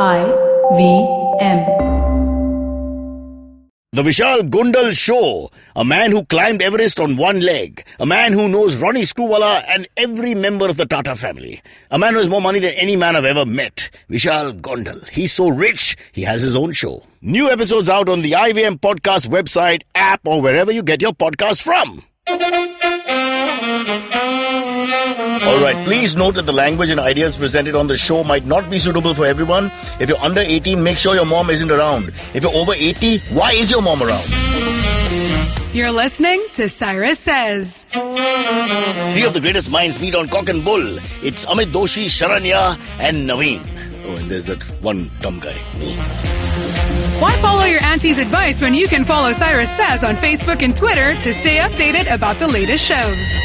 IVM. The Vishal Gundal Show. A man who climbed Everest on one leg. A man who knows Ronnie Screwvala and every member of the Tata family. A man who has more money than any man I've ever met. Vishal Gundal. He's so rich, he has his own show. New episodes out on the IVM podcast website, app, or wherever you get your podcast from. Alright, please note that the language and ideas presented on the show might not be suitable for everyone. If you're under 18, make sure your mom isn't around. If you're over 80, why is your mom around? You're listening to Cyrus Says. Three of the greatest minds meet on Cock and Bull. It's Amit, Doshi, Sharanya, and Navin. Oh, and there's that one dumb guy, me. Why follow your auntie's advice when you can follow Cyrus Says on Facebook and Twitter to stay updated about the latest shows?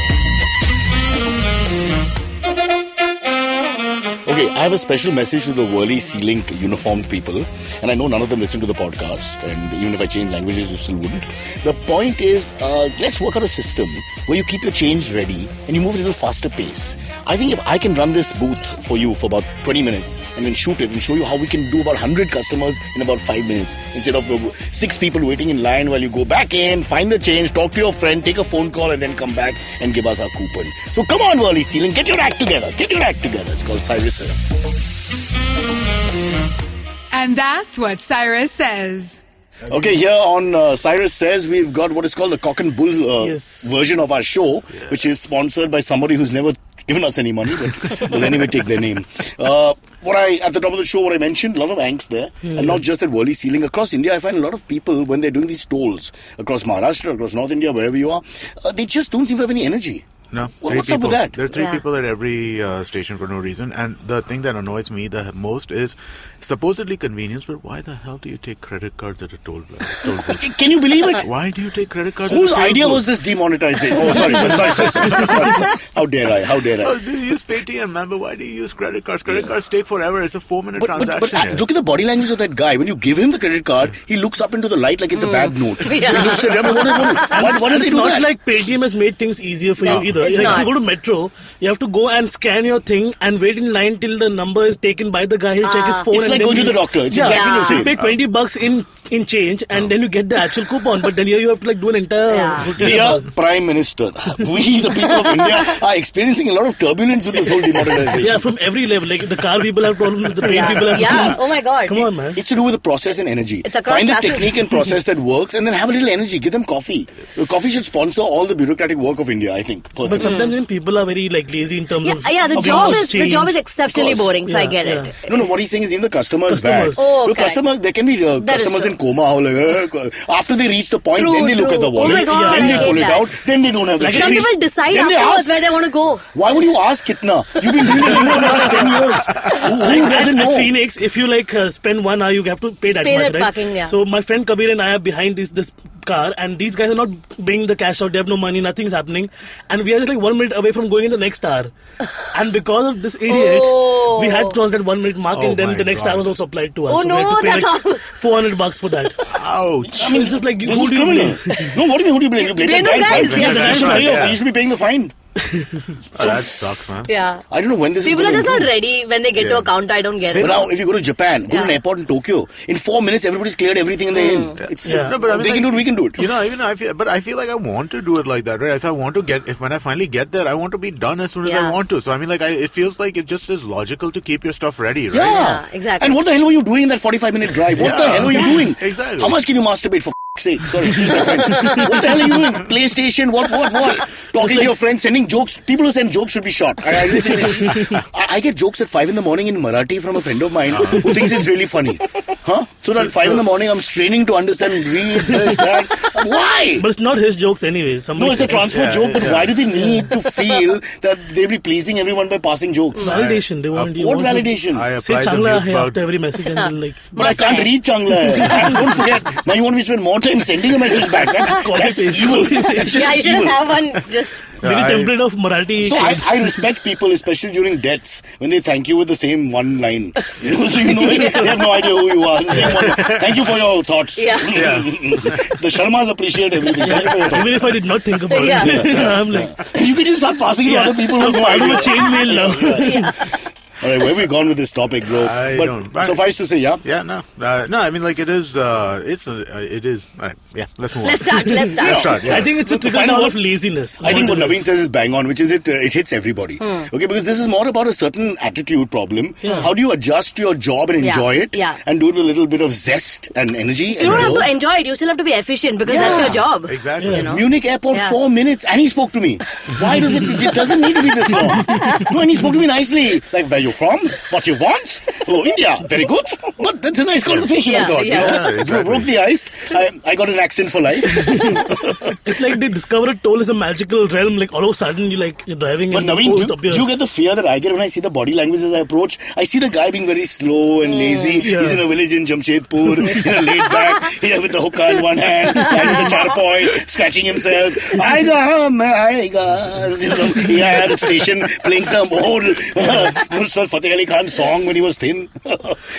Okay, I have a special message to the Worley Sea-Link uniformed people, and I know none of them listen to the podcast, and even if I change languages, you still wouldn't. The point is, let's work out a system where you keep your change ready and you move at a little faster pace. I think if I can run this booth for you for about 20 minutes and then shoot it and show you how we can do about 100 customers in about 5 minutes instead of 6 people waiting in line while you go back in, find the change, talk to your friend, take a phone call, and then come back and give us our coupon. So come on, Worley Sea-Link, get your act together. Get your act together. It's called Cyrus Says. And that's what Cyrus says. Okay, here on Cyrus Says, we've got what is called the Cock and Bull version of our show, which is sponsored by somebody who's never given us any money, but we'll anyway take their name. At the top of the show, what I mentioned, a lot of angst there, and not just at Worley Sea-Link. Across India, I find a lot of people, when they're doing these tolls, across Maharashtra, across North India, wherever you are, they just don't seem to have any energy. No. What's up with that? There are three people at every station for no reason. And the thing that annoys me the most is supposedly convenience, but why the hell do you take credit cards at a toll booth? Can you believe it? Why do you take credit cards Whose at a toll idea booth? was this demonetization? Oh, sorry. How dare I? Oh, do you use Paytm? Remember, why do you use credit cards? Credit cards take forever. It's a 4-minute transaction. But look at the body language of that guy. When you give him the credit card, he looks up into the light like it's a bad note. He looks at him. Why did they do that? It's not like Paytm has made things easier for you either. If you go to Metro, you have to go and scan your thing and wait in line till the number is taken by the guy. He'll check his phone. It's like going to the doctor. It's exactly the same. You pay $20 in change and then you get the actual coupon. But then here you have to do an entire routine. Dear Prime Minister, we the people of India are experiencing a lot of turbulence with this whole demonetization. Yeah, from every level. Like the car people have problems, the train people have problems. Oh my God. Come on, man. It's to do with the process and energy. Find the technique and process that works and then have a little energy. Give them coffee. Coffee should sponsor all the bureaucratic work of India, I think, personally. But sometimes people are very lazy in terms of the job is exceptionally boring, so I get it. No, what he's saying is even the customer is bad. Oh, There can be customers in coma. After they reach the point, then they look at the wallet, Oh my God, then they pull it out, then they don't have the Some people decide afterwards where they want to go. Why would you ask kitna? You've been doing it for the last 10 years. Who doesn't know? At Phoenix, if you spend 1 hour, you have to pay that much, right? Parking, So my friend Kabir and I are behind this car, and these guys are not bringing the cash out. They have no money, nothing's happening, and we are just like 1 minute away from going in the next hour. And because of this idiot, we had crossed that 1 minute mark, and then the next hour was also applied to us. Oh so no, we had to pay that's $400 for that. Ouch. I mean, it's just like, This who is do you criminal. blame? No, what do you mean? Who do you blame? You blame the guy. You should be paying the fine. That sucks, man. Yeah. I don't know when this People is are going just not ready when they get to a counter. I don't get it. But now, if you go to Japan, go to an airport in Tokyo, in 4 minutes, everybody's cleared everything and they're in. No, but I mean, they can do it, we can do it. I feel like I want to do it like that, right? If when I finally get there, I want to be done as soon as I want to. So I mean, it feels like it just is logical to keep your stuff ready, right? Yeah, exactly. And what the hell were you doing in that 45-minute drive? What the hell were you doing? Exactly. How much can you masturbate for sake? Sorry, excuse my French. What the hell are you doing? PlayStation? What? Talking to your friends, sending jokes. People who send jokes should be shot. I really think I get jokes at 5 in the morning in Marathi from a friend of mine who thinks it's really funny. So at 5 in the morning, I'm straining to understand, read this, that. Why? But it's not his jokes anyway. No, it's a transfer joke, but why do they need to feel that they'll be pleasing everyone by passing jokes? Validation. They want What validation? Say Changla hai after every message and then like... But I can't read Changla hai. Don't forget. Now you want me to spend more time sending a message back. That's evil. That's just you should have one just... Very template of Marathi. So I respect people, especially during deaths, when they thank you with the same one line. So they have no idea who you are. Same one. Thank you for your thoughts. Yeah. The Sharmas appreciate everything. Even if I did not think about it. I'm like... You can just start passing it to other people. I'm part of a chain mail now. All right, where have we gone with this topic, bro? But suffice to say, yeah. Yeah, no. No, I mean, like, it is. All right, yeah, let's move on. Let's start. Let's start, yeah. I think it's a trickle down of laziness. I think what Navin says is bang on, which is it hits everybody. Okay, because this is more about a certain attitude problem. Yeah. How do you adjust to your job and enjoy it? Yeah. And do it with a little bit of zest and energy? You don't have to enjoy it. You still have to be efficient because that's your job. Exactly. You know? Munich airport, 4 minutes, and he spoke to me. Why does it doesn't need to be this long. No, and he spoke to me nicely. Like, where you from? What you want? Oh, India. Very good. But that's a nice conversation, I thought. Yeah. exactly. Broke the ice. I got an accent for life. It's like they discovered toll is a magical realm. Like all of a sudden you're driving But and Naveen, toll appears. do you get the fear that I get when I see the body language as I approach? I see the guy being very slow and lazy. Yeah. He's in a village in Jamshedpur, laid back, here with the hookah in one hand, and with the charpai, scratching himself. He had a station playing some old Nusrat Fateh Ali Khan song when he was thin.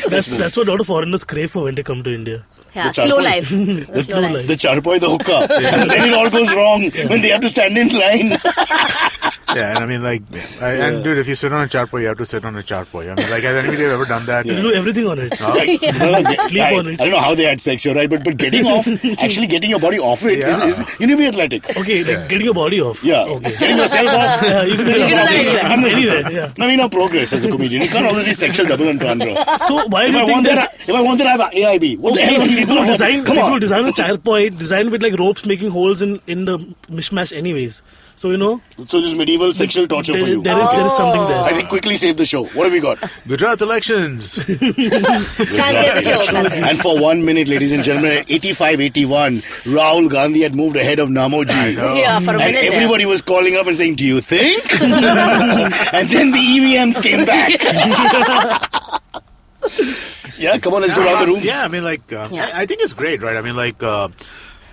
That's what a lot of foreigners crave for when they come to India. Yeah, The slow charpai. life. The slow life. The charpai, the hookah. And then it all goes wrong when they have to stand in line. Yeah, and I mean, like, and dude, if you sit on a charpai, you have to sit on a charpai. I mean, like, has anybody ever done that? You do everything on it. Sleep on it. I don't know how they had sex, you're right, but getting off, actually getting your body off it is you need to be athletic. Okay, like getting your body off. Yeah. Okay. Getting yourself off. Yeah, you can do can do that it. anywhere. I'm the Anywhere, yeah. No, we know progress as a comedian. You can't always be sexual double entendre. So why If do I you think want there's... that, if I want that, I have AIB. What the hell are you People doing? design Come on. a charpai designed with like ropes making holes in the mishmash anyways. So, you know, So this medieval sexual torture for you. there is something there. I think quickly save the show. What have we got? Gujarat elections. Can't say the show. That's it. And for 1 minute, ladies and gentlemen, at 85-81, Rahul Gandhi had moved ahead of Namoji. Yeah, for a And minute everybody was calling up and saying, do you think? And then the EVMs came back. Yeah, come on, let's go around the room. Yeah, I mean, like, I think it's great, right? I mean, like,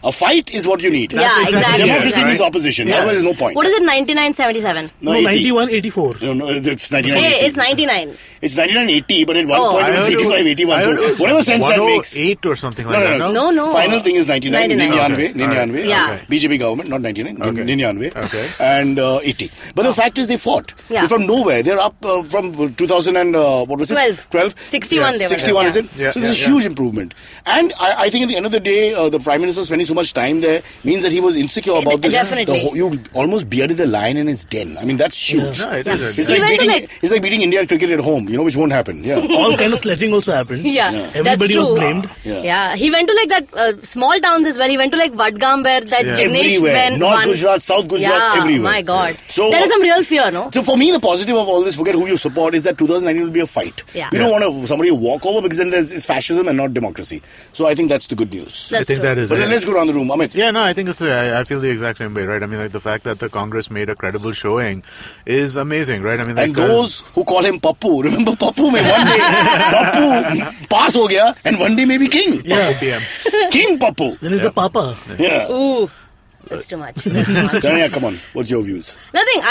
A fight is what you need. Yeah, exactly. Democracy Yeah, needs right. opposition. Yeah. Otherwise, there's no point. What is it, 99-77? No, No, 80. 91, 84. No, it's 99. Hey, it's 99. It's 99-80, but at one Oh. point I it was heard it was- 85-81. I heard it So was whatever sense that makes. 108 or something like that. No. Final thing is 99. 99. Ninyanve. Okay. Yeah. BJP government, not 99. Okay. Ninyanve. Okay. And 80. But the fact is they fought. Yeah. They're from nowhere. They're up from 2000 and what was it? 12. 61 they were. 61 Yeah. is it? Yeah, So there's a yeah. huge improvement. And I think at the end of the day, the Prime Minister spending so much time there means that he was insecure about this. Definitely. You almost bearded the lion in his den. I mean, that's huge. No, it is. It's He went to it's like beating India at cricket at home, which won't happen. Yeah. All kind of sledging also happened. Yeah, Everybody that's true. was blamed. Yeah, he went to like that small towns as well. He went to like Vadgam where that Yeah. Jignesh Everywhere. went North one. Gujarat, South Gujarat, Yeah, everywhere. my God. So- there is some real fear, no? So for me, the positive of all this, forget who you support, is that 2019 will be a fight. Yeah. You don't want somebody to walk over because then it's fascism and not democracy. So I think that's the good news. I That's think true. that is But it. then let's go around the room. Amit. Yeah, no, I think it's. I feel the exact same way, right? I mean, like the fact that the Congress made a credible showing is amazing, right? I mean, like, And those who call him Pappu, remember Pappu may one day Pappu pass ho gaya and one day may be king. Yeah. PM. King Pappu. Then is the Papa. Yeah. Ooh, that's too much. That's too much. Sharanya, come on. What's your views? Nothing.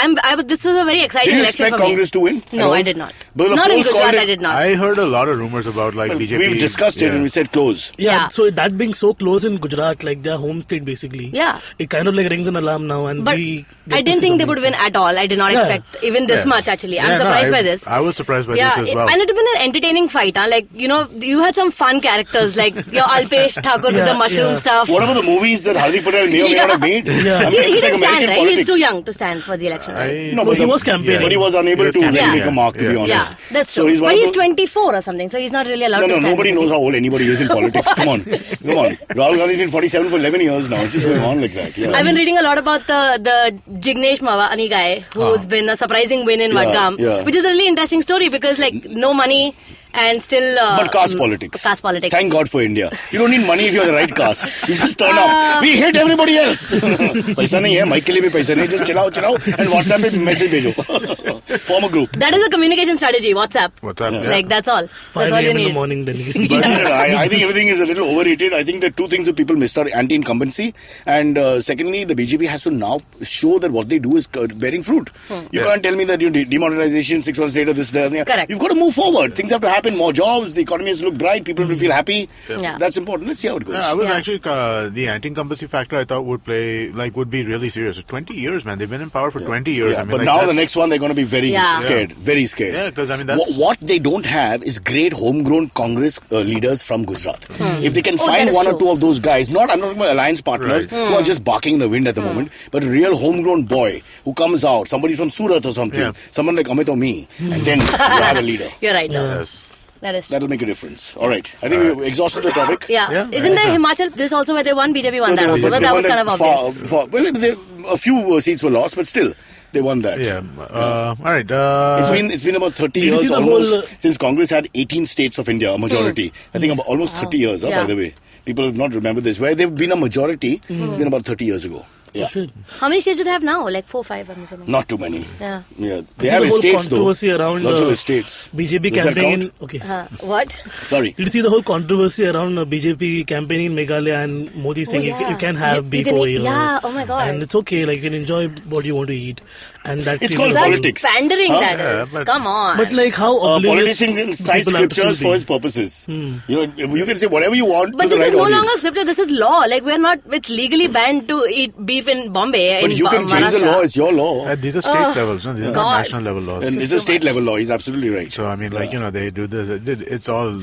This was a very exciting Did you election expect for me. Congress to win? No, I did not. But the Not in polls called Gujarat, it- I did not. I heard a lot of rumors about like Well, BJP. we've discussed it and we said close. Yeah, so that being so close in Gujarat, like their home state basically. Yeah. It kind of like rings an alarm now and But we... I didn't think they would win at all. I did not Yeah. expect even this much actually. I'm Yeah, no, surprised by this. I was surprised by Yeah, this as well. and it has been an entertaining fight. Huh? Like, you had some fun characters like your Alpesh Thakur with the mushroom stuff. What about the movies that Hardik Patel may or may not have made? Yeah. I mean, He it's like didn't stand, American right? politics. He's too young to stand for the election, right? No, No, but he was campaigning. But he was unable He was to campaigning, make a mark, to be yeah. honest. Yeah, that's So true. he's one But of he's those- 24 or something, so he's not really allowed No, to stand. nobody knows how old anybody is in politics. Come on. Rahul Gandhi's been 47 for 11 years now. It's just going on like that. Yeah. I've been reading a lot about the Jignesh Mawani guy who's been a surprising win in Vadgam, yeah. which is a really interesting story because like no money and still... But caste politics. Caste politics. Thank God for India. You don't need money if you're the right caste. You just turn up. We hate everybody else. पैसा नहीं है, mic के लिए भी पैसा नहीं. Just chilao and WhatsApp पे message भेजो. Form a group. That is a communication strategy, WhatsApp. Yeah. Like that's all. 5 That's all you a.m. in the need. morning then. But I think everything is a little overrated. I think the two things that people missed are anti-incumbency and secondly, the BJP has to now show that what they do is bearing fruit. You can't tell me that you demonetization 6 months later, this, that. Correct. You've got to move forward. Things have to happen. happen, more jobs, the economy has to look bright, people have to feel happy. Yeah. That's important. Let's see how it goes. Yeah, I was actually the anti-incumbency factor I thought would be really serious. 20 years, man. They've been in power for 20 years. Yeah, I mean, but like, now the next one, they're going to be very scared. Very scared. Yeah, because I mean, that's... What they don't have is great homegrown Congress leaders from Gujarat. If they can find one or two of those guys, I'm not talking about alliance partners who are just barking in the wind at the moment, but a real homegrown boy who comes out, somebody from Surat or something, someone like Amit or me, and then you have a leader. You're right. Yes. That'll make a difference. All right. I think we exhausted the topic. Yeah. Isn't there Himachal? This also where they won? BJP won that also. But that was kind of obvious. A few seats were lost, but still, they won that. Yeah. All right. It's been about 30 years almost since Congress had 18 states of India, a majority. I think about almost 30 years, by the way. People have not remembered this. Where they've been a majority, it's been about 30 years ago. Yeah. How many states do they have now? Like 4 or 5? I'm assuming. Not too many. Yeah. They have estates though. Controversy around lots of estates. BJP campaign. Okay. What? Sorry. Did you see the whole controversy around BJP campaigning in Meghalaya and Modi saying you can have beef over here? Yeah. Oh my God. And it's okay. Like you can enjoy what you want to eat. And that it's called politics. Pandering that is. Come on. But like how politician cites scriptures for his purposes. You can say whatever you want. But this is no longer scripture. This is law. Like we're not. It's legally banned to eat beef in Bombay. But you can change the law. It's your law. These are state levels. No? These are not national level laws. And it's a state level law. He's absolutely right. So I mean, they do this. It's all.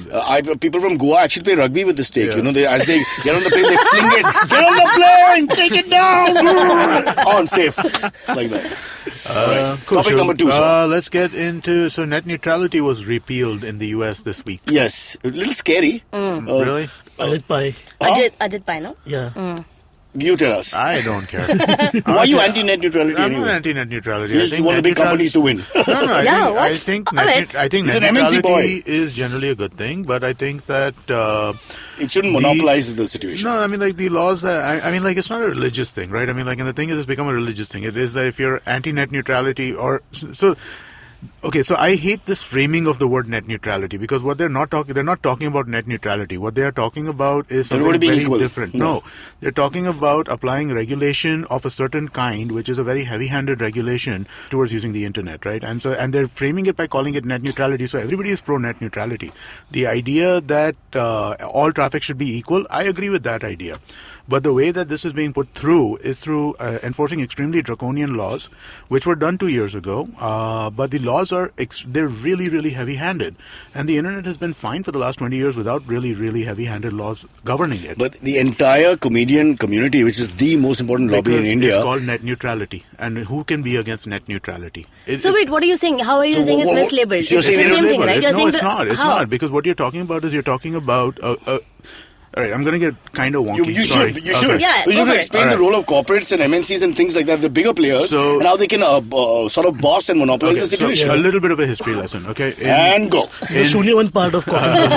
People from Goa actually play rugby with the steak. Yeah. As they get on the plane, they fling it. Get on the plane. Take it down. On safe. Like that. Cool. Topic number 2, sir. Let's get into... So net neutrality was repealed in the US this week. Yes. A little scary. Really? Ajit Pai. Ajit Pai, no? Yeah. You tell us. I don't care. Why are you anti-net neutrality I'm anyway? not anti-net neutrality. You just want the big companies to win. No. I think net neutrality is generally a good thing, but I think that... it shouldn't monopolize the situation. No, I mean, like, the laws that... I mean, like, it's not a religious thing, right? I mean, like, and the thing is, it's become a religious thing. It is that if you're anti-net neutrality or... Okay, so I hate this framing of the word net neutrality because what they're not talking about net neutrality. What they are talking about is something very different. No, they're talking about applying regulation of a certain kind, which is a very heavy-handed regulation towards using the internet, right? And they're framing it by calling it net neutrality. So everybody is pro net neutrality. The idea that all traffic should be equal, I agree with that idea. But the way that this is being put through is through enforcing extremely draconian laws, which were done 2 years ago. But the laws they're really, really heavy-handed. And the internet has been fine for the last 20 years without really, really heavy-handed laws governing it. But the entire comedian community, which is the most important lobby in India... It's called net neutrality. And who can be against net neutrality? Wait, what are you saying? How are you saying it's mislabeled? You're saying it's the same thing, right? No, it's not. It's not. Because what you're talking about is you're talking about... All right, I'm going to get kind of wonky. You should. Yeah, you should explain the role of corporates and MNCs and things like that, the bigger players, and how they can sort of boss and monopolize the situation. So a little bit of a history lesson, okay? And go. The Shunyavan part of corporate.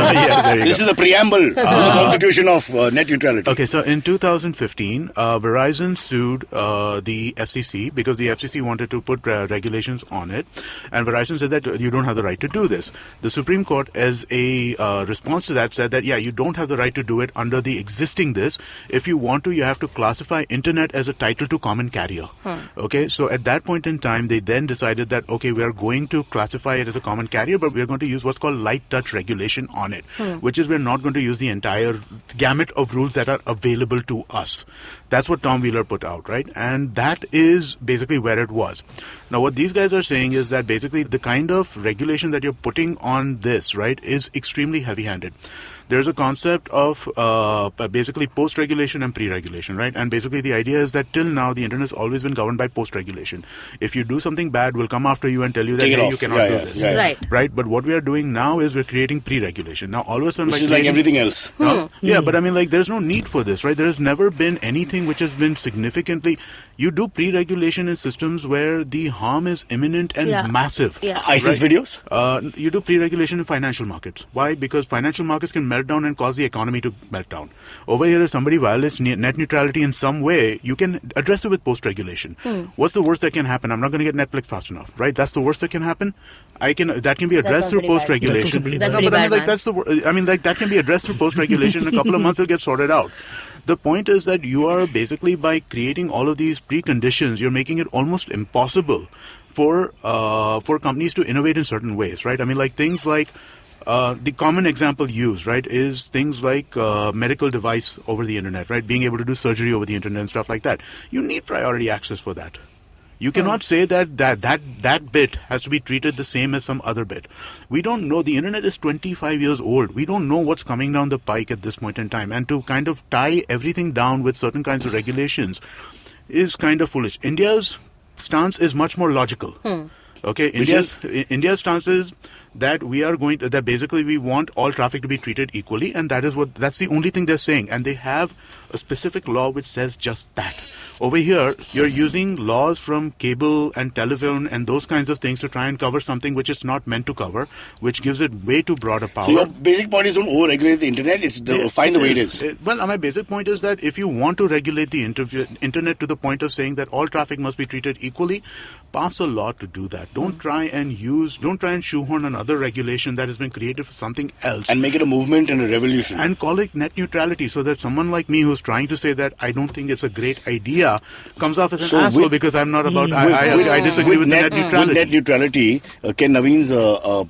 This is the preamble, the constitution of net neutrality. Okay, so in 2015, Verizon sued the FCC because the FCC wanted to put regulations on it, and Verizon said that you don't have the right to do this. The Supreme Court, as a response to that, said that, you don't have the right to do it under the existing this. If you want to, you have to classify internet as a title to common carrier. Okay, so at that point in time, they then decided that, okay, we are going to classify it as a common carrier, but we are going to use what's called light touch regulation on it, which is we're not going to use the entire gamut of rules that are available to us. That's what Tom Wheeler put out, right? And that is basically where it was. Now, what these guys are saying is that basically the kind of regulation that you're putting on this, right, is extremely heavy-handed. There's a concept of basically post-regulation and pre-regulation, right? And basically the idea is that till now, the internet has always been governed by post-regulation. If you do something bad, we'll come after you and tell you that, hey, you cannot do this. Right? But what we are doing now is we're creating pre-regulation. Now, all of a sudden... Which is like everything else. Yeah, but I mean, like, there's no need for this, right? There's never been anything which has been significantly... You do pre-regulation in systems where the harm is imminent and massive. Yeah. ISIS videos? You do pre-regulation in financial markets. Why? Because financial markets can melt down and cause the economy to melt down. Over here, if somebody violates net neutrality in some way, you can address it with post-regulation. What's the worst that can happen? I'm not going to get Netflix fast enough, right? That's the worst that can happen. That can be addressed through post-regulation. That can be addressed through post-regulation. In a couple of months, it'll get sorted out. The point is that you are basically, by creating all of these preconditions, you're making it almost impossible for companies to innovate in certain ways, right? I mean, like things like the common example used, right, is things like medical device over the internet, right? Being able to do surgery over the internet and stuff like that. You need priority access for that. You cannot say that bit has to be treated the same as some other bit. We don't know. The internet is 25 years old. We don't know what's coming down the pike at this point in time. And to kind of tie everything down with certain kinds of regulations is kind of foolish. India's stance is much more logical. Okay, India's stance is that that basically we want all traffic to be treated equally, and that's the only thing they're saying. And they have a specific law which says just that. Over here, you're using laws from cable and telephone and those kinds of things to try and cover something which it's not meant to cover, which gives it way too broad a power. So your basic point is don't over-regulate the internet, find the way it is. Well, my basic point is that if you want to regulate the internet to the point of saying that all traffic must be treated equally, pass a law to do that. Don't try and shoehorn another regulation that has been created for something else. And make it a movement and a revolution. And call it net neutrality, so that someone like me who's trying to say that I don't think it's a great idea comes off as an asshole because I'm not about... I disagree with net neutrality. With net neutrality, can Navin's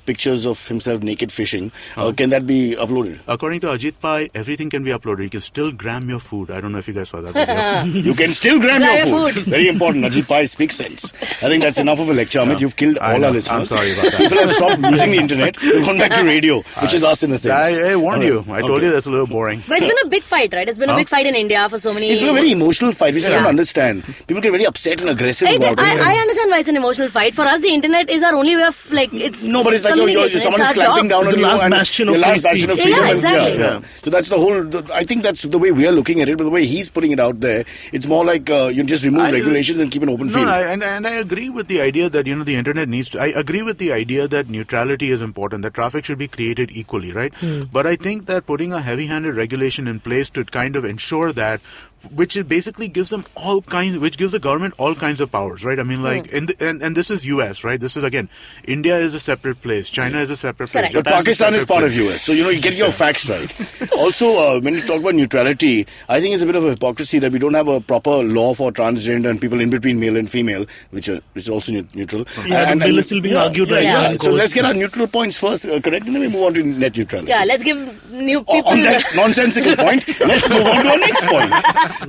pictures of himself naked fishing, can that be uploaded? According to Ajit Pai, everything can be uploaded. You can still gram your food. I don't know if you guys saw that video. You can still gram your food. Very important. Ajit Pai speaks sense. I think that's enough of a lecture, Amit. You've killed all our listeners. I'm sorry about that. People have stopped using the internet. They've gone back to radio, which is us in a sense. I warned you. I told you that's a little boring. But it's been a big fight, right? It's been a big fight in India for so many... It's been a very emotional fight, which I don't understand. People get very upset and aggressive about it. I understand why it's an emotional fight. For us, the internet is our only way of, like, it's... No, but it's like someone is clamping down on you and the last bastion of freedom. Yeah, exactly. So that's the whole... I think that's the way we are looking at it, but the way he's putting it out there, it's more like you just remove regulations and keep an open field. And I agree with the idea that, the internet needs to... I agree with the idea that neutrality is important, that traffic should be created equally, right? But I think that putting a heavy-handed regulation in place to kind of ensure that, which basically gives them which gives the government all kinds of powers, right? I mean, like, and this is US, right? This is, again, India is a separate place, China is a separate place. But Pakistan is part of US, so, you get your facts right. Also, when you talk about neutrality, I think it's a bit of a hypocrisy that we don't have a proper law for transgender and people in between male and female, which is also neutral. And the bill is still being argued right now. So let's get our neutral points first, correct? And then we move on to net neutrality. Yeah, let's give new people... On that nonsensical point, let's move on to our next point.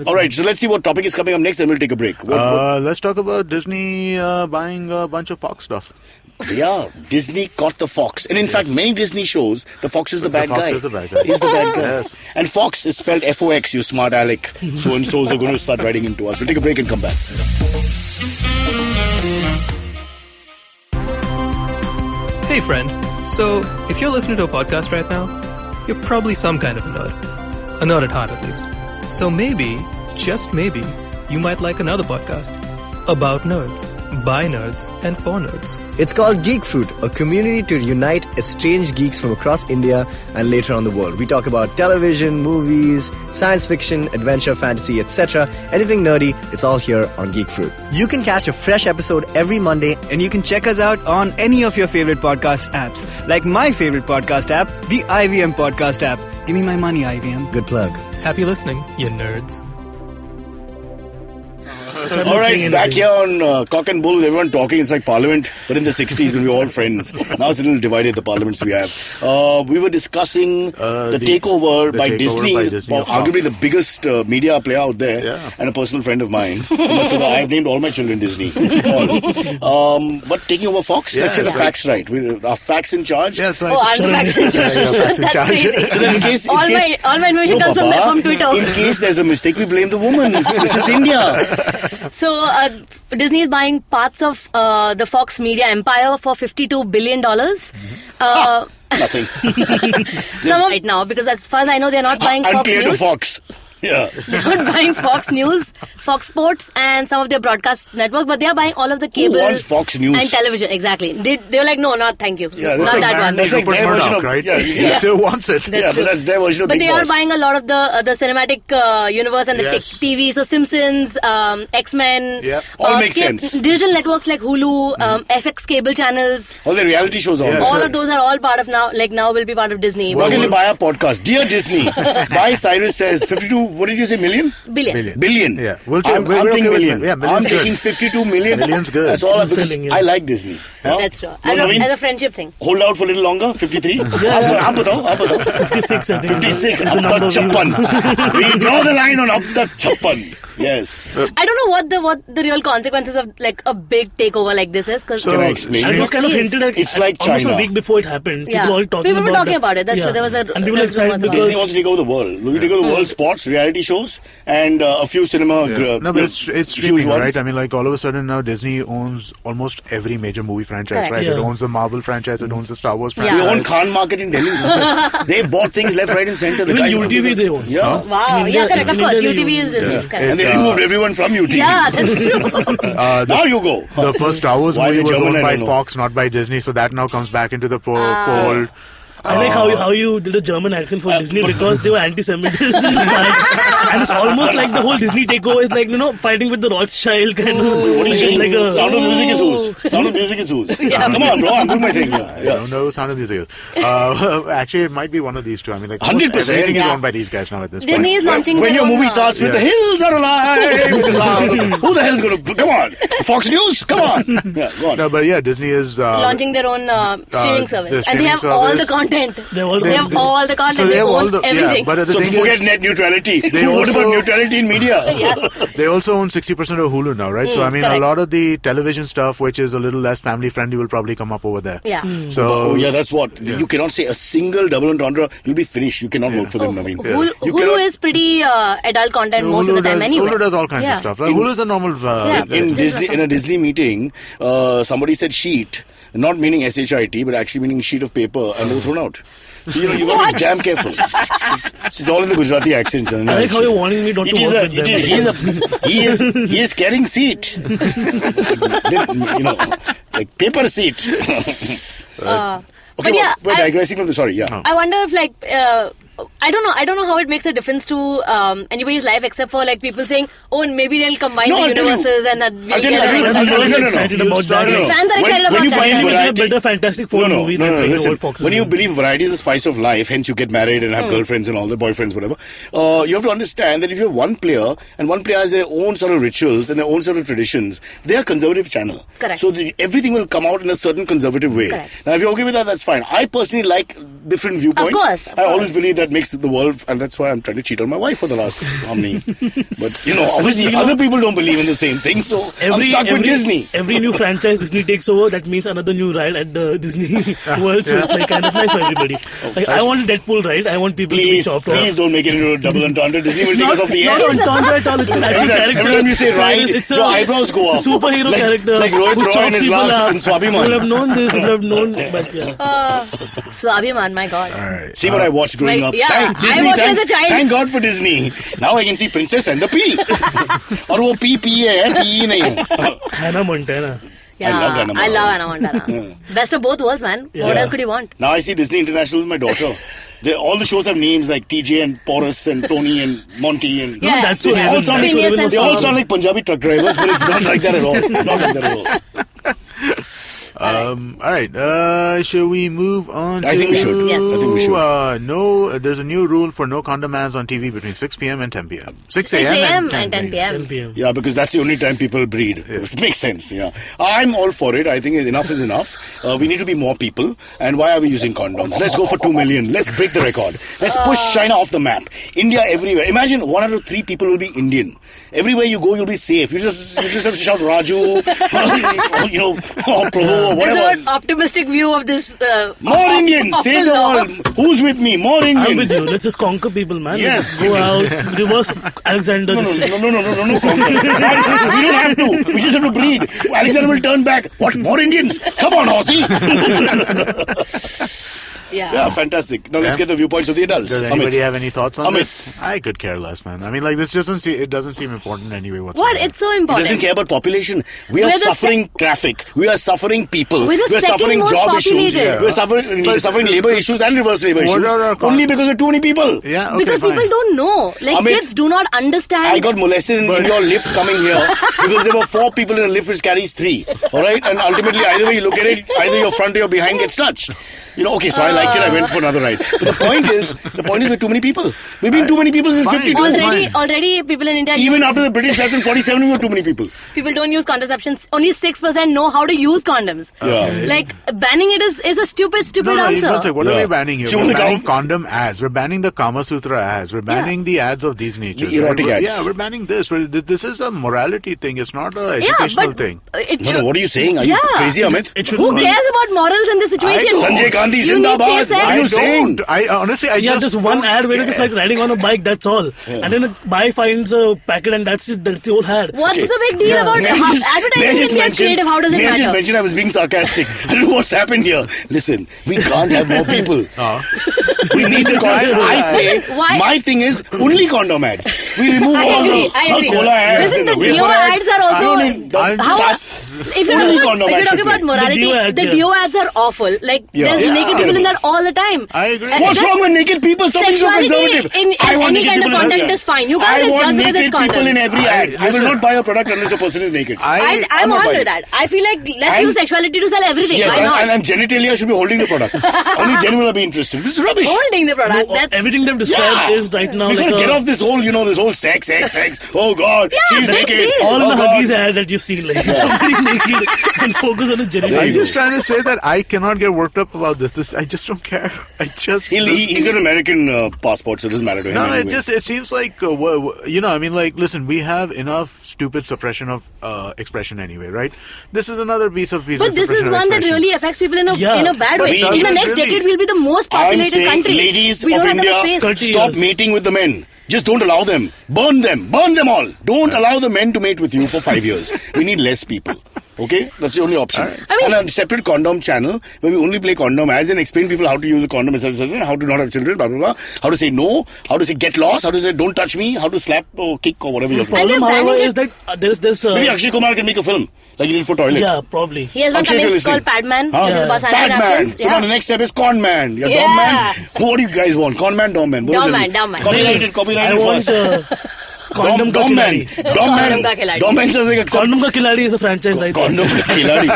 All right, so let's see what topic is coming up next, and we'll take a break. Let's talk about Disney buying a bunch of Fox stuff. Yeah, Disney caught the fox. And in fact, many Disney shows, the fox is the bad guy. He's the bad guy. Yes. And fox is spelled F-O-X, you smart aleck. So-and-sos are going to start writing into us. We'll take a break and come back. Hey friend, so if you're listening to a podcast right now, you're probably some kind of a nerd. A nerd at heart, at least. So maybe, just maybe, you might like another podcast about nerds, by nerds, and for nerds. It's called Geek Fruit, a community to unite estranged geeks from across India and later on the world. We talk about television, movies, science fiction, adventure, fantasy, etc. Anything nerdy, it's all here on Geek Fruit. You can catch a fresh episode every Monday, and you can check us out on any of your favorite podcast apps, like my favorite podcast app, the IVM podcast app. Give me my money, IVM. Good plug. Happy listening, you nerds. All right, back here on Cock and Bull, everyone talking. It's like Parliament, but in the 60s when we were all friends. Now it's a little divided, the parliaments we have. We were discussing the takeover by Disney, arguably the biggest media player out there, and a personal friend of mine. So I've named all my children Disney. But taking over Fox, let's get the facts right. Our facts in charge. Yeah, right. Oh, I'm the facts in charge. That's crazy. So then in case, all my information comes from Twitter. In case there's a mistake, we blame the woman. This is India. So, Disney is buying parts of the Fox media empire for $52 billion. Nothing. Some of right now, because as far as I know, they're not buying Fox Unclear News. to Fox. Yeah. They're not buying Fox News, Fox Sports, and some of their broadcast networks, but they are buying all of the cable Who wants Fox News? and television. Exactly. They were like, no, not thank you. Yeah, not like that one. That's like their version of, right? Yeah. He still wants it. That's but that's their version of But Big they are Boss. buying a lot of the cinematic universe and the tech TV. So Simpsons, X-Men. Yeah. All makes sense. Digital networks like Hulu, FX cable channels. All the reality shows on. All of those are all part of now will be part of Disney. Why can they buy our podcast? Dear Disney, buy Cyrus Says $52 what did you say, million? Billion. Billion. Yeah. I'm we're taking okay with million. Yeah, I'm million's good. taking 52 million. Million's good. That's all because Selling, yeah. I like Disney. Huh? That's true. No, Naveen? As a friendship thing. Hold out for a little longer, 53? आप बताओ. 56, I think. 56, is the up number tak chappan. We draw the line on up tak chappan. Yes. I don't know what the real consequences of like a big takeover like this is. Cause Can I explain? And it was kind of hinted at It's like almost China. a week before it happened. Yeah. People were talking about it. That's true. There was a and people were excited rumors about Disney because wants to take over the world. We take over the world, sports, reality shows, and a few cinema. No, but it's huge streaming, ones. right? I mean, like all of a sudden now Disney owns almost every major movie franchise, Correct. right? It Yeah. owns the Marvel franchise, it owns the Star Wars Yeah. They franchise. own Khan Market in Delhi. They bought things left, right, and center. The even guys UTV they own. Yeah. Wow. In India- Yeah, correct. Of in course. India, UTV is Disney's. Yeah. Correct. And they removed everyone from UTV. Yeah, that's true. Now you go. The first Star Wars Why movie the was German, owned I by don't know. Fox, not by Disney, so that now comes back into the fold. I like how you did a German accent for Disney because they were anti-Semitic in the start. And it's almost like the whole Disney takeover is like, fighting with the Rothschild kind of. What are you saying? Like a, Sound of Music is whose? Sound of Music is whose? Come on, bro. I'm doing my thing. I don't know who Sound of Music is. Actually, it might be one of these two. I mean, like 100%, everything is yeah. owned by these guys now at this Disney point. is launching When their your own, movie starts with Yeah. the hills are alive, who the hell's going to... Come on. Fox News? Come on. Yeah, go on. No, but yeah, Disney is launching their own streaming the service. And they streaming have all service. the content. They They have all the content. So they they have all own the everything. Yeah, but the So thing forget is, net neutrality. they What about also- neutrality in media? they also own 60% of Hulu now, right? So I mean, correct. a lot of the television stuff, which is a little less family friendly, will probably come up over there. Yeah. So Oh yeah, that's what. You cannot say a single double entendre. You'll be finished. You cannot work for them, Naveen. You Hulu cannot- is pretty adult content most of the time does, anyway. Hulu does all kinds Yeah. of stuff. Like, Hulu is a normal. Yeah. in a Disney meeting, somebody said sheet, not meaning SHIT, but actually meaning sheet of paper, and they were thrown out. So you got to be damn careful. She's all in the Gujarati accent. I like how you're warning me not to work with them. He is carrying seat. Like paper seat. But yeah, we're digressing from the sorry. Yeah. I wonder if like I don't know how it makes a difference to anybody's life except for like people saying, oh, maybe they'll combine No, the I'll tell you. universes and that I'll tell you, Everyone's no. excited You about start- that. no, no. Fans are excited When about you that. find Yeah. Making a variety, better Fantastic Four movie than making listen. old Foxes. When you believe variety is the spice of life, hence you get married and have girlfriends and all the boyfriends, whatever. You have to understand that if you have one player and one player has their own sort of rituals and their own sort of traditions, they are conservative channel. Correct. So everything will come out in a certain conservative way. Correct. Now, if you're okay with that, that's fine. I personally like different viewpoints. Of course. I always believe that makes the world, and that's why I'm trying to cheat on my wife for the last how many. But obviously, other people don't believe in the same thing, so I'm stuck with Disney. Every new franchise Disney takes over, that means another new ride at the Disney World. So it's like kind of nice for everybody. Like I want a Deadpool ride. I want people to be Please, chopped off. please don't make it into a double entendre. Disney will take us off the It's air. not entendre at all. It's an actual character. Every time you say Cyrus, ride, it's your eyebrows go It's a up. superhero Like- character. like Rohit who Roy in chops his people last up. in Swabhiman. You would have known this. You would have known. But yeah. Swabhiman, my God. All right. See what I watched growing Well, up. yeah, Thank I Disney, watched it as thanks, a child. thank God for Disney. Now I can see Princess and the P. और वो P है, PE नहीं है. Hannah Montana. Yeah, I love Hannah Montana. Best of both worlds, man. What Yeah. else could you want? Now I see Disney International with my daughter. All the shows have names like TJ and Porus and Tony and Monty and Yeah, that's so they Raven. all sound That's so Phineas Raven and was they all Ferb. sound like Punjabi truck drivers, but it's not like that at all. Not like that at all. All right. Shall we move on? I think we should. Yes. I think we should. There's a new rule for no condom ads on TV between 6 p.m. and 10 p.m. 6 6 a.m. and 10 p.m. 10 p.m. Yeah, because that's the only time people breed. It makes sense, yeah. I'm all for it. I think enough is enough. We need to be more people. And why are we using condoms? Let's go for 2 million. Let's break the record. Let's push China off the map. India everywhere. Imagine 1 out of 3 people will be Indian. Everywhere you go, you'll be safe. You just have to shout Raju, or Prabhu, or There's whatever. an optimistic view of this. More Indians. Save the law. world. Who's with me? More I'm with Indians. you. Let's just conquer people, man. Yes. Let's go out, reverse Alexander. No. this- We don't have to. We just have to breed. Alexander will turn back. What? More Indians? Come on, Aussie. Yeah, fantastic. Now let's get the viewpoints of the adults. Does anybody Amit. have any thoughts on Amit. this? I could care less, man. I mean, like, this it doesn't seem important anyway whatsoever. What? It's so He important. doesn't care about population. We are We're the suffering traffic. We are suffering people. We're the We are second suffering most job issues. populated. We are suffering labor issues and reverse labor What issues. are our Only because we're too many people. Yeah, okay, Because fine. people don't know. Like, Amit, kids do not understand. I got molested in your lift coming here because there were 4 people in a lift which carries 3. All right, and ultimately either way you look at it, either your front or your behind gets touched. Okay, so I liked it. I went for another ride. But the point is we're too many people. We've been too many people since Fine. 52. Already people in India... Even after the British left in 47, we were too many people. People don't use contraceptions. Only 6% know how to use condoms. Yeah. Like, banning it is a stupid answer. What are we banning here? So We're the banning condom ads. We're banning the Kama Sutra ads. We're banning the ads of these natures. The erotic ads. Yeah, we're banning this. This is a morality thing. It's not an educational thing. No, what are you saying? Are you crazy, Amit? Who cares about morals in this situation? Sanjay Gandhi You need Zindabad. safe sex. What are you saying? Honestly, Just one ad where you're just like riding on a bike, that's all. And then a guy finds a packet and that's it, that's the whole ad. What's the big deal about advertising is get creative? How does it May I just matter? mention I was being sarcastic. I don't know what's happened here. Listen, we can't have more people. We need the condom. I say, Why? my thing is only condom ads. We remove all the cola ads. Listen, and the wafer Dio ads are also... If you're Only condom ads talking should about play. morality, the Dio ads are awful. Like, there's naked people in there all the time. I agree. What's wrong with naked people? Stop being so conservative. In any kind of content is fine. You guys I are want judged because naked it's people content. in every ad. I will not buy a product unless a person is naked. I'm not on buying with it. that. I feel like let's use sexuality to sell everything. Yes, Why not? and genitalia should be holding the product. Only then will I be interested. This is rubbish. Holding the product. That's Everything they've described is right now we like gotta get off this whole sex. Oh God, she's that's naked. it. all in Oh, the God. Huggies ad that you've seen, like somebody naked and focus on a genital. I'm just trying to say that I cannot get worked up about this. I just don't care. He's got an American passport, so it doesn't matter to him. No, anyway. it seems like listen, we have enough stupid suppression of expression anyway, right? This is another piece of But this is suppression of one that expression. really affects people in a bad But way. does In the it next really? decade, we'll be the most I'm populated saying, country. ladies We of don't have enough India, space. stop mating with the men. Just don't allow them. Burn them all. Don't allow the men to mate with you for 5 years. We need less people. Okay? That's the only option. And a separate condom channel where we only play condom ads and explain people how to use a condom, etc., how to not have children, blah, blah, blah. How to say no, how to say get lost, how to say don't touch me, how to slap or kick or whatever you The problem, however, is that there's this... Maybe Akshay Kumar can make a film like he did for toilet. Yeah, probably. He has one Akshay, coming if you're called Padman, Huh? which is about Sandman Padman. Napkins. So now the next step is Conman. Yeah, Yeah. Domman. What do you guys want? Conman, Domman. Domman. Copyrighted I want first. Condom ka Domman. Khiladi. Condom ka Khiladi. Domman sounds like a Condom ka Khiladi is a franchise, right? Condom ka Khiladi.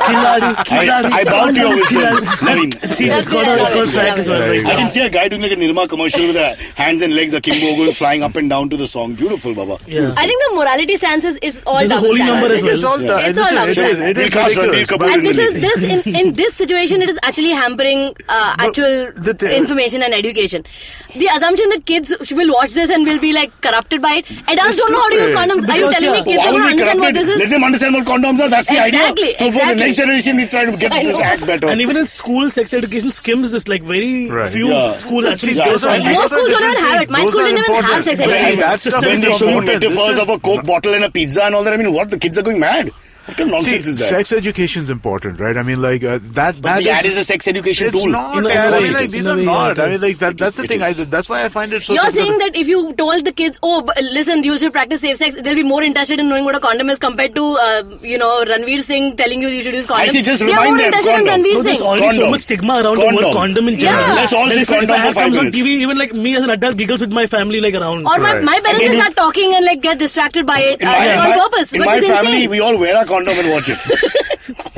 Khiladi. I bow to your wisdom. Navin. See, That's it's got a good. track as well, right? I can see a guy doing like a Nirma commercial with the hands and legs akimbo going flying up and down to the song. Beautiful, Baba. Yeah. I think the morality stance is all There's a double holy standard. number as well. It's all It's all double standard. We'll cast Ranbir Kapoor And in the this lead. is in this situation, it is actually hampering actual information and education. The assumption that kids will watch this and will be like corrupted by it. Adults don't know how to use condoms. Are you Because, telling me kids Why don't would we understand corrupt what it? this is? Let them understand what condoms are. That's the Exactly, idea. So for the exactly. next generation, we try to get I this know. act better. And even in school, sex education skims this, like very Right. few Yeah. schools actually Yeah. stress on And this. Most schools don't even have it. My school didn't even have sex education. That's the When they show you important. metaphors This is- of a Coke bottle and a pizza and all that, I mean, what? The kids are going mad. What kind of nonsense is that? Sex education is important, right? I mean, like that. But the ad is a sex education It's tool. not. In a I way, mean, like in these a are way, not. yeah, I mean, like that's the It thing. is. That's why I find it so. You're difficult. saying that if you told the kids, listen, you should practice safe sex, they'll be more interested in knowing what a condom is compared to, Ranveer Singh telling you should use condom. I see, just they are remind more them, interested in condom. Ranveer No, there's Singh. already so Condom. much stigma around the word Condom. condom in general. Yeah. Let's all That say if an condom for ad 5 comes on minutes. TV, even like me as an adult giggles with my family like around. Or Right. my parents will start talking and like get distracted by it on purpose. In which my is family, insane. we all wear a condom and watch it.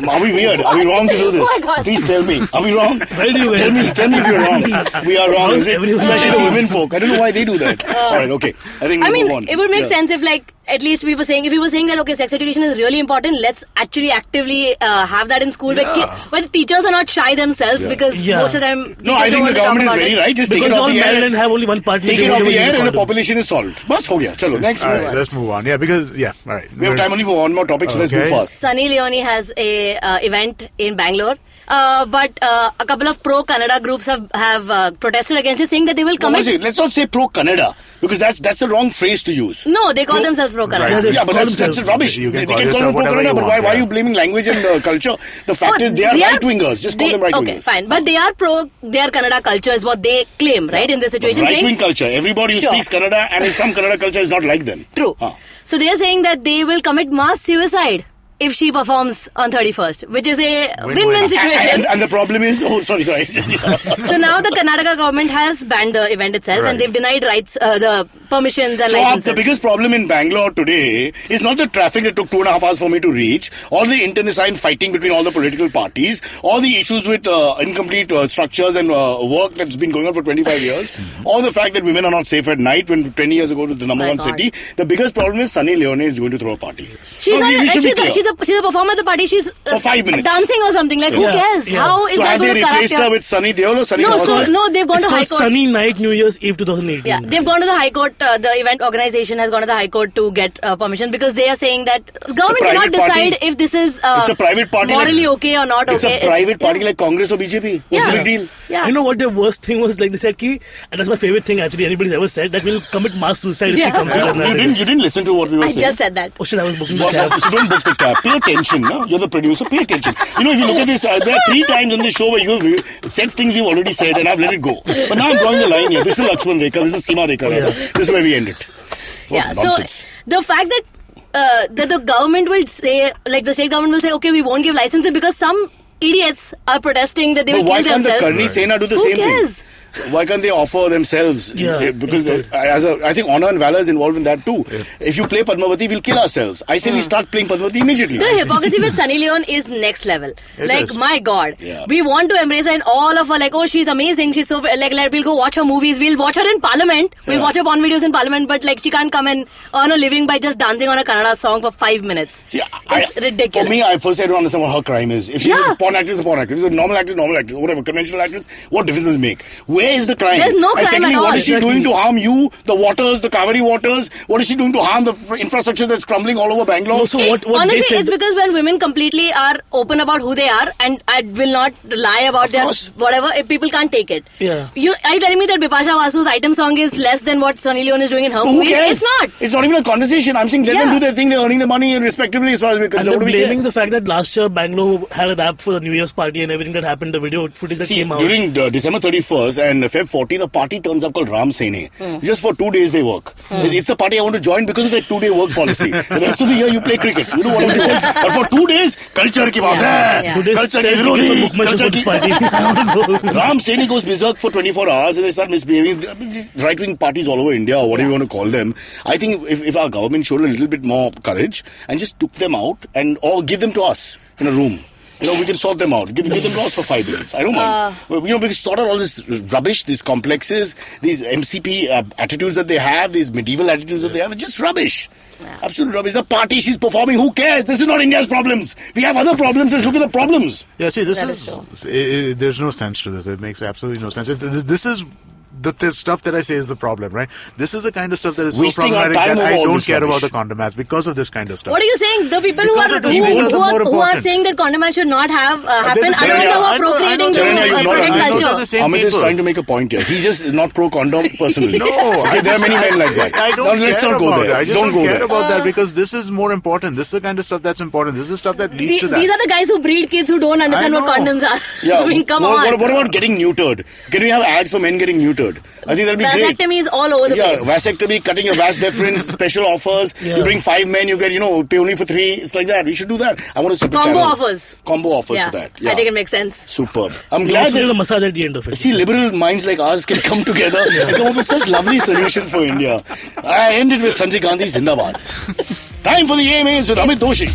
Are we weird? Are we wrong to do this? Oh my God. Please tell me. Are we wrong? Why do you wear Tell me if you're wrong. We are wrong, is it? Everyone's Especially the wrong. women folk. I don't know why they do that. All right, okay. I think we'll move on. It would make Yeah. sense if like at least we were saying, if we were saying that okay, sex education is really important, let's actually actively have that in school where the teachers are not shy themselves because most of them. No, I think the government is very right. Just take Because it all off the married air. and have only one partner. Take they it won't off the even air use and the condom. population is solved. Bas ho gaya. Chalo, next. All right, let's move on. Yeah, because all right. We have time only for one more topic, so let's move Okay. fast. Sunny Leone has a event in Bangalore. But a couple of pro-Kannada groups have protested against it, saying that they will come. Let's not say pro-Kannada, because that's the wrong phrase to use. No, they call themselves pro-Kannada. Yeah, they Yeah, but call that's themselves- rubbish. You can They call can call yourself them whatever pro-Kannada, you but want, why are yeah. you blaming language and culture? The fact is they are right-wingers. Just call them right-wingers. Okay, fine. But they are Kannada culture is what they claim, right, in this situation. Right-wing saying, culture. Everybody who Sure. speaks Kannada and in some Kannada culture is not like them. True. Huh. So they are saying that they will commit mass suicide if she performs on 31st, which is a win-win situation. And the problem is, sorry. So now the Karnataka government has banned the event itself, and they've denied rights, the permissions and licenses. The biggest problem in Bangalore today is not the traffic that took 2.5 hours for me to reach, all the internecine fighting between all the political parties, all the issues with incomplete structures and work that's been going on for 25 years, all the fact that women are not safe at night when 20 years ago it was the number one city. The biggest problem is Sunny Leone is going to throw a party. She's a performer at the party. She's for 5 minutes dancing or something. Like, who cares? Yeah. How is so that going to corrupt? Have they replaced her with Sunny Deol or Sunny Deol? No, they've gone to High Court. Sunny Night New Year's Eve 2018. Yeah, they've gone to the High Court. The event organization has gone to the High Court to get permission because they are saying that government cannot decide if this is it's a private party morally okay or not okay. It's a private party like Congress or BJP. What's the big deal? Yeah. You know what the worst thing was? Like they said, and that's my favorite thing actually anybody's ever said, that we'll commit mass suicide if she comes to Karnataka. You didn't listen to what we were saying. I just said that. Oh shit, I was booking the cab. So don't book the cab. Pay attention. No? You're the producer. Pay attention. You know, if you look at this, there are 3 times on the show where you have said things you've already said and I've let it go. But now I'm drawing the line here. This is Lakshman Rekha. This is Seema Rekha. This is where we end it. Nonsense. So the fact that the government will say, like the state government will say, okay, we won't give licenses because some idiots are protesting that they will kill themselves. Why can't the Karni Sena do the same thing? Why can't they offer themselves? Yeah, because I think honor and valor is involved in that too. Yeah. If you play Padmavati, we'll kill ourselves. I say we start playing Padmavati immediately. The hypocrisy with Sunny Leone is next level. My God. Yeah. We want to embrace her and all of her, like, oh, she's amazing. She's so, like, we'll go watch her movies. We'll watch her in Parliament. We'll watch her porn videos in Parliament. But, like, she can't come and earn a living by just dancing on a Kannada song for 5 minutes. See, it's ridiculous. For me, I don't understand what her crime is. If she's a porn actress, a porn actress. If she's a normal actress, whatever, conventional actress, what difference does it make? Where is the crime? There's no crime secondly, at all. What is she doing to harm you, the waters, the Kaveri waters? What is she doing to harm the infrastructure that's crumbling all over Bangalore? No, so what honestly, it's because when women completely are open about who they are and I will not lie about their whatever, if people can't take it. Yeah. Are you telling me that Bipasha Basu's item song is less than what Sunny Leone is doing in her movies? Who cares? It's not. It's not even a conversation. I'm saying let them do their thing. They're earning the money respectively as far as we're concerned. And they're blaming the fact that last year Bangalore had a rap for the New Year's party and everything that happened, the video footage that came out. During December 31st and Feb 14, the party turns up called Ram Sene. Just for 2 days they work. It's a party I want to join because of that 2-day work policy. The rest of the year you play cricket. You know what I'm saying? But for 2 days, culture ki baat hai. Culture ki virodi. Ram Sene goes berserk for 24 hours and they start misbehaving. These right-wing parties all over India, or whatever you want to call them. I think if our government showed a little bit more courage and just took them out or give them to us in a room. We can sort them out. Give them to us for 5 minutes. I don't mind. We can sort out all this rubbish, these complexes, these MCP attitudes that they have, these medieval attitudes that they have. It's just rubbish. Yeah. Absolute rubbish. It's a party, she's performing. Who cares? This is not India's problems. We have other problems. Let's look at the problems. Yeah, see, there's no sense to this. It makes absolutely no sense. This is the stuff that I say is the problem, right? This is the kind of stuff that is so problematic that I don't care about the condom ads because of this kind of stuff. What are you saying? The people who are saying that condom ads should not have happen are the ones who are procreating to protect culture. Amit is trying to make a point here. He's just not pro-condom personally. No. There are many men like that. I don't let's not go there. I just don't care about that because this is more important. This is the kind of stuff that's important. This is the stuff that leads to that. These are the guys who breed kids who don't understand what condoms are. Yeah. I mean, come on. What about getting neutered? Can we have ads for men getting neutered? I think that'll be great. Vasectomy is all over the place. Vasectomy, cutting your vas deferens, special offers. Yeah. You bring 5 men, you get, pay only for 3. It's like that. We should do that. I want to set Combo offers. Combo offers for that. Yeah. I think it makes sense. Superb. I'm glad that a massage at the end of it. See, liberal minds like ours can come together and come up with such lovely solutions for India. I end it with Sanjay Gandhi Zindabad. Time for the AMAs with Amit Doshi.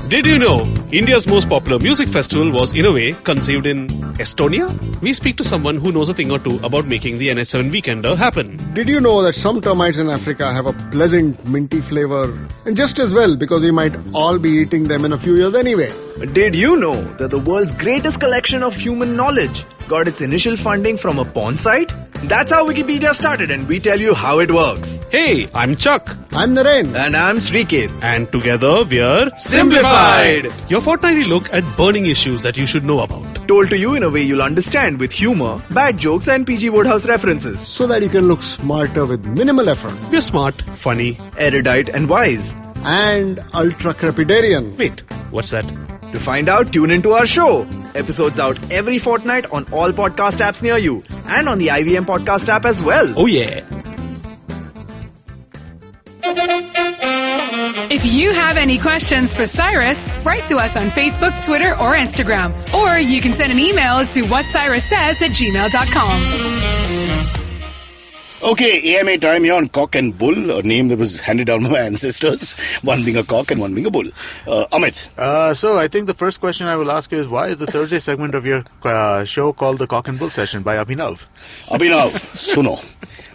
Did you know India's most popular music festival was in a way conceived in Estonia? We speak to someone who knows a thing or two about making the NH7 Weekender happen. Did you know that some termites in Africa have a pleasant minty flavor? And just as well because we might all be eating them in a few years anyway. Did you know that the world's greatest collection of human knowledge got its initial funding from a porn site? That's how Wikipedia started and we tell you how it works. Hey, I'm Chuck. I'm Naren. And I'm Sriket. And together we're Simplified! Your fortnightly look at burning issues that you should know about. Told to you in a way you'll understand with humor, bad jokes and PG Wodehouse references. So that you can look smarter with minimal effort. We're smart, funny, erudite and wise. And ultra-crepidarian. Wait, what's that? To find out, tune into our show. Episodes out every fortnight on all podcast apps near you. And on the IVM podcast app as well. Oh yeah. If you have any questions for Cyrus, write to us on Facebook, Twitter, or Instagram. Or you can send an email to whatcyrussays@gmail.com. Okay, AMA time here on Cock and Bull, a name that was handed down by my ancestors, one being a cock and one being a bull. Amit. So I think the first question I will ask is, why is the Thursday segment of your show called the Cock and Bull Session by Abhinav? Abhinav, Suno.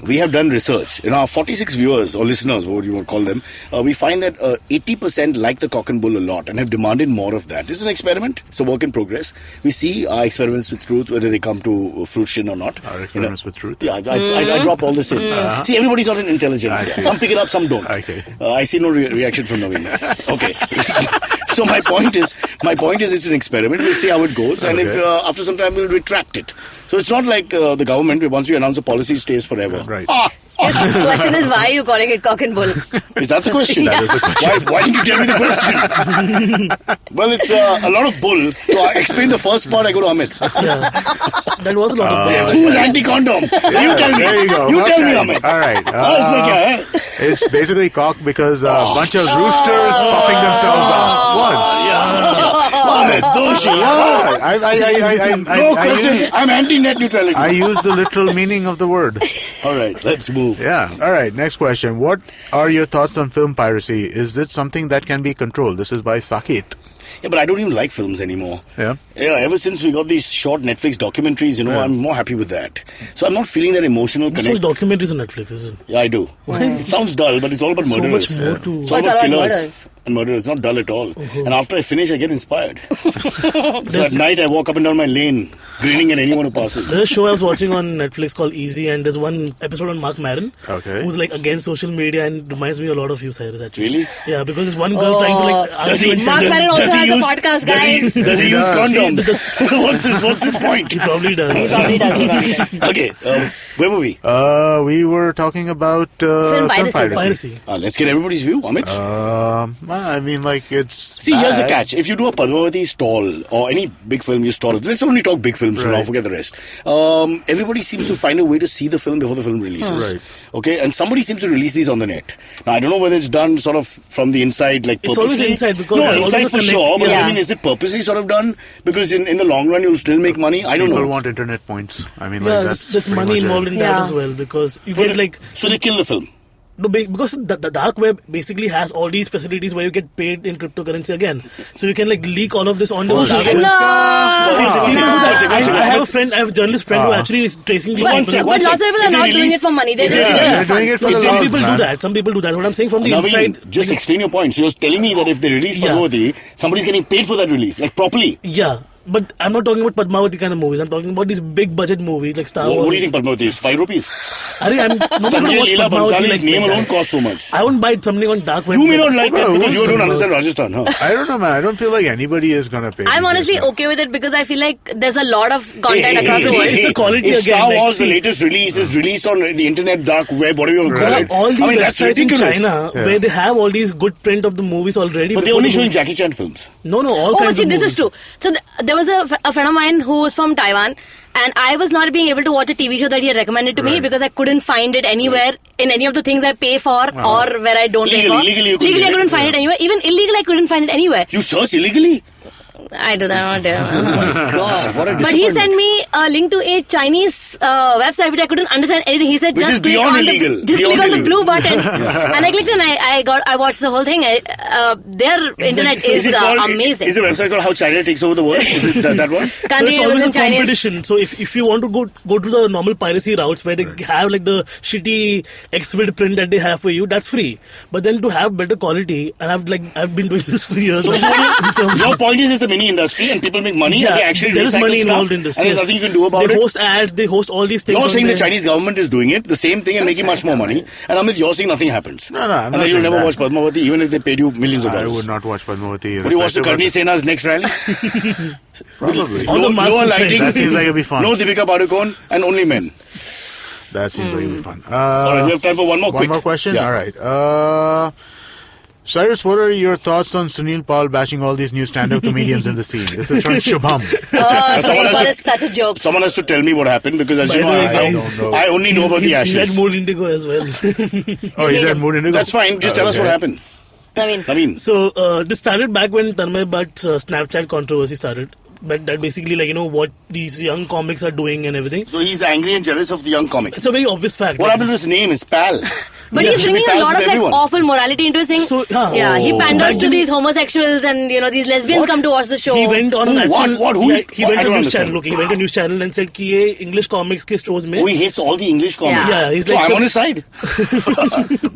We have done research. In our 46 viewers or listeners, what you want to call them, we find that 80% like the cock and bull a lot and have demanded more of that. This is an experiment. It's a work in progress. We see our experiments with truth, whether they come to fruition or not. Our experiments with truth? Yeah, I drop all this in. See, everybody's not in intelligence. Some pick it up, some don't. Okay. I see no reaction from Navin. Okay. So my point is, it's an experiment. We'll see how it goes, and if after some time we'll retract it. So it's not like the government. Once we announce a policy, it stays forever. Right. Yes, the question is, why are you calling it cock and bull? Is that the question? Yeah. That is the question. Why didn't you tell me the question? Well, it's a lot of bull. To explain the first part, I go to Amit. Yeah. That was a lot of bull. Who's anti-condom? So you tell me. There you go. You tell me, Okay. Amit. All right. इसमें क्या है? It's basically cock because a bunch of roosters popping themselves up. What? Amit, doshi. No question. I'm anti-net neutrality. I use the literal meaning of the word. All right, let's move. Yeah. All right. Next question. What are your thoughts on film piracy? Is it something that can be controlled? This is by Sakit. Yeah, but I don't even like films anymore. Yeah. Yeah, ever since we got these short Netflix documentaries, I'm more happy with that. So I'm not feeling that emotional This connection. was documentaries on Netflix, isn't it? Yeah, I do. It sounds dull, but it's all about So murderers. much more to... It's all It's about all about killers murders. and murderers. Not dull at all. And after I finish, I get inspired. So at night, I walk up and down my lane, grinning at anyone who passes. There's a show I was watching on Netflix called Easy, and there's one episode on Mark Maron, who's like against social media and reminds me a lot of you, Cyrus, actually. Really? Yeah, because there's one girl trying to like... Mark Maron also has a podcast, guys. Does he use condoms? What's his point? He probably does. He probably does. Okay, where were we? We were talking about Film piracy. Piracy. Let's get everybody's view, Amit. I mean, like, it's... See, here's the catch. If you do a Padmavati stall or any big film, you stall it. Let's only talk big films for now, forget the rest. Everybody seems to find a way to see the film before the film releases. Right. Okay, and somebody seems to release these on the net. Now, I don't know whether it's done sort of from the inside, like It's purposely. always inside because No, it's inside always for a sure, but Yeah. I mean, is it purposely sort of done? Because in the long run, you'll still make money? I don't People know. want internet points. I mean, Yeah, like, that's there's pretty money much involved it. in that Yeah. as well, because you get like... So they kill the film. No, because the dark web basically has all these facilities where you get paid in cryptocurrency again. So you can like leak all of this on the dark web. I have a friend, I have a journalist friend who actually is tracing these people. But lots of people are not doing it for money. They're just doing it They're for doing fun. it for the Some logs, people man. do that. Some people do that. What I'm saying from the Naveen, inside... just explain your point. So you're telling me that if they release Yeah. Padmavati, somebody's getting paid for that release, like properly. Yeah. But I'm not talking about Padmavati kind of movies. I'm talking about these big budget movies like Star Wars. What do you think Padmavati is? 5 rupees? Nobody Sanjay watch Leela Padmavati Bhansali's like name that. alone costs so much. I won't buy something on dark web. You may not like that Well, because you who's- don't understand Rajasthan, huh? I don't know, man. I don't feel like anybody is going to pay. I'm me honestly this, man. okay with it because I feel like there's a lot of content across the world. It's the quality If again, Star like, Wars, the see- latest release, is released on the internet, dark web, whatever you want to call There it. are all these I mean, that's websites in ridiculous. China where they have all these good print of the movies already. But they're before only the showing movie- Jackie Chan films. No, all Oh, kinds see, of this movies. is true. So there was a friend of mine who was from Taiwan, and I was not being able to watch a TV show that he had recommended to me because I couldn't find it anywhere in any of the things I pay for or where I don't pay for. Legally you couldn't Legally, I get it? couldn't find it anywhere. Even illegal, I couldn't find it anywhere. You searched illegally? I do that all day. God, what a But he disappointment. sent me a link to a Chinese website which I couldn't understand anything. He said Which is just click beyond on illegal. the, just Beyond click on the illegal. blue button, and I clicked and I watched the whole thing. Their internet So is it called, amazing. Is the website called How China Takes Over the World? Is it that one? So Can't it's it was always in a Chinese. competition. So if you want to go to the normal piracy routes where they have like the shitty X-Vid print that they have for you, that's free. But then to have better quality, and I've been doing this for years. Your point is it's a mini industry and people make money and they actually there is recycle money stuff involved in this. and there's yes. nothing you can do about They it. host ads, they host all these things. You're on saying the there. Chinese government is doing it, the same thing and making much more money. And Amit, you're saying nothing happens. No, I'm and not then you'll saying never that. watch Padmavati even if they paid you millions of I dollars. would not watch Padmavati. Would you watch the irrespective Karni of- Sena's next rally? Probably. All the Lower masses say lighting. That seems like it'd be fun. No Deepika Padukone and only men. That seems like it'd be fun. All right, we have time for one more One quick. more question? Yeah. All right. Cyrus, what are your thoughts on Sunil Paul bashing all these new stand-up comedians in the scene? This is from Shubham. Oh, Someone has that to- is such a joke. Someone has to tell me what happened because as By you the know, way, I guys, don't know. I only know about the He's ashes. had Mood Indigo as well. Oh, he's at Mood Indigo? That's fine. Just tell us what happened. Navin. So this started back when Tanmay Bhatt's Snapchat controversy started. But that basically, like, what these young comics are doing and everything. So he's angry and jealous of the young comic. It's a very obvious fact. What happened to his name? His pal. But he's bringing a lot of awful morality into his thing. So, he panders to these homosexuals and these lesbians come to watch the show. He went on an actual. He went to news channel. Okay, he went to news channel and said कि ये English comics के stores में. Oh, he hates all the English comics. Yeah, he's so like. I'm on his side.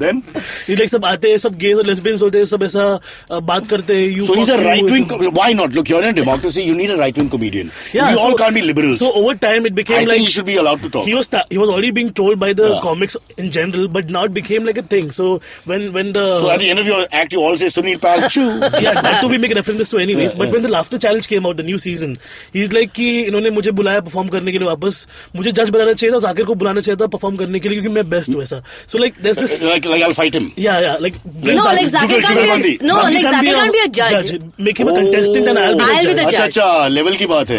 Then he's like सब आते हैं, सब gays और lesbians होते हैं, सब ऐसा बात करते हैं. So he's a right-wing. Why not? Look, you're in a democracy. You need a right-wing comedian. Yeah, we all can't be liberals. So over time, it became I think he should be allowed to talk. He was already being trolled by the comics in general, but now it became like a thing. So when the so at the end of your act, you all say Sunil Pal Choo. Yeah, that too we make references to anyways. But when the Laughter Challenge came out, the new season, he's like कि इन्होंने मुझे बुलाया perform करने के लिए वापस. मुझे जज बनाना चाहिए था, जाकिर को बुलाना चाहिए था perform करने के लिए क्योंकि मैं best हूँ ऐसा. So like there's this like I'll fight him. Yeah, like Zakir can't be a judge. Make him a contestant and I'll be the judge. अच्छा level की बात है.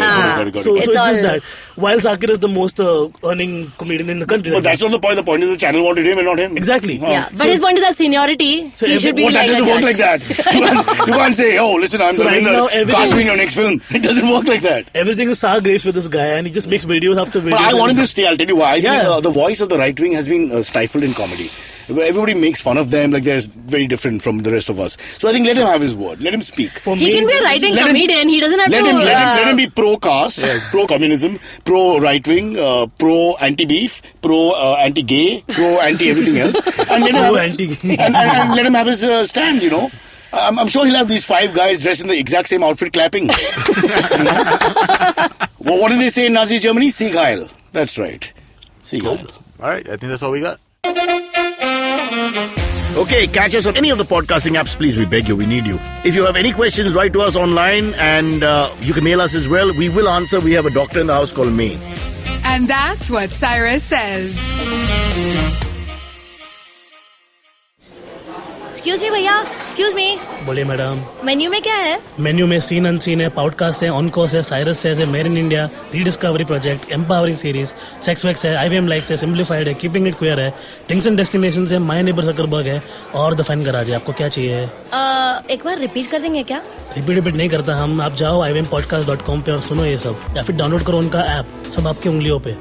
So it's just that. While Zakir is the most earning comedian in the country. But that's not the point. The point is the channel wanted him and not him. Exactly. Yeah. But his point is that seniority. So he should be that doesn't work like that. You can't say, oh, listen, I'm the winner. Cast me in your next film. It doesn't work like that. Everything is sour grapes with this guy and he just makes videos after videos. But I want him to stay. I'll tell you why. I think the voice of the right wing has been stifled in comedy. Everybody makes fun of them like they're very different from the rest of us. So I think let him have his word. Let him speak. He can be a right-wing comedian. He doesn't have to... Let him be pro-caste, pro-communism, pro-right-wing, pro-anti-beef, pro-anti-gay, pro-anti-everything else. And let him have his stand, I'm sure he'll have these 5 guys dressed in the exact same outfit clapping. Well, what did they say in Nazi Germany? Sieg Heil. That's right. Sieg Heil. All right, I think that's all we got. Okay, catch us on any of the podcasting apps. Please, we beg you, we need you. If you have any questions, write to us online and you can mail us as well. We will answer. We have a doctor in the house called May. And that's what Cyrus says. Excuse me, भैया. Excuse me. बोलिए madam. Menu में क्या है? Menu में scene unseen है, podcast है, on course है, Cyrus है, made in India, rediscovery project, empowering series, sex wax है, IVM लाइक्स है, सिंप्लीफाइड है, कीपिंग इट क्वियर है, थिंग्स एंड डेस्टिनेशंस है, माय नेबर जकरबर्ग है और द फैन गराज है. आपको क्या चाहिए? एक बार रिपीट कर देंगे क्या? रिपीट नहीं करता हम. आप जाओ IVMpodcast.com पे और सुनो ये सब, या फिर डाउनलोड करो उनका ऐप. सब आपकी उंगलियों पे.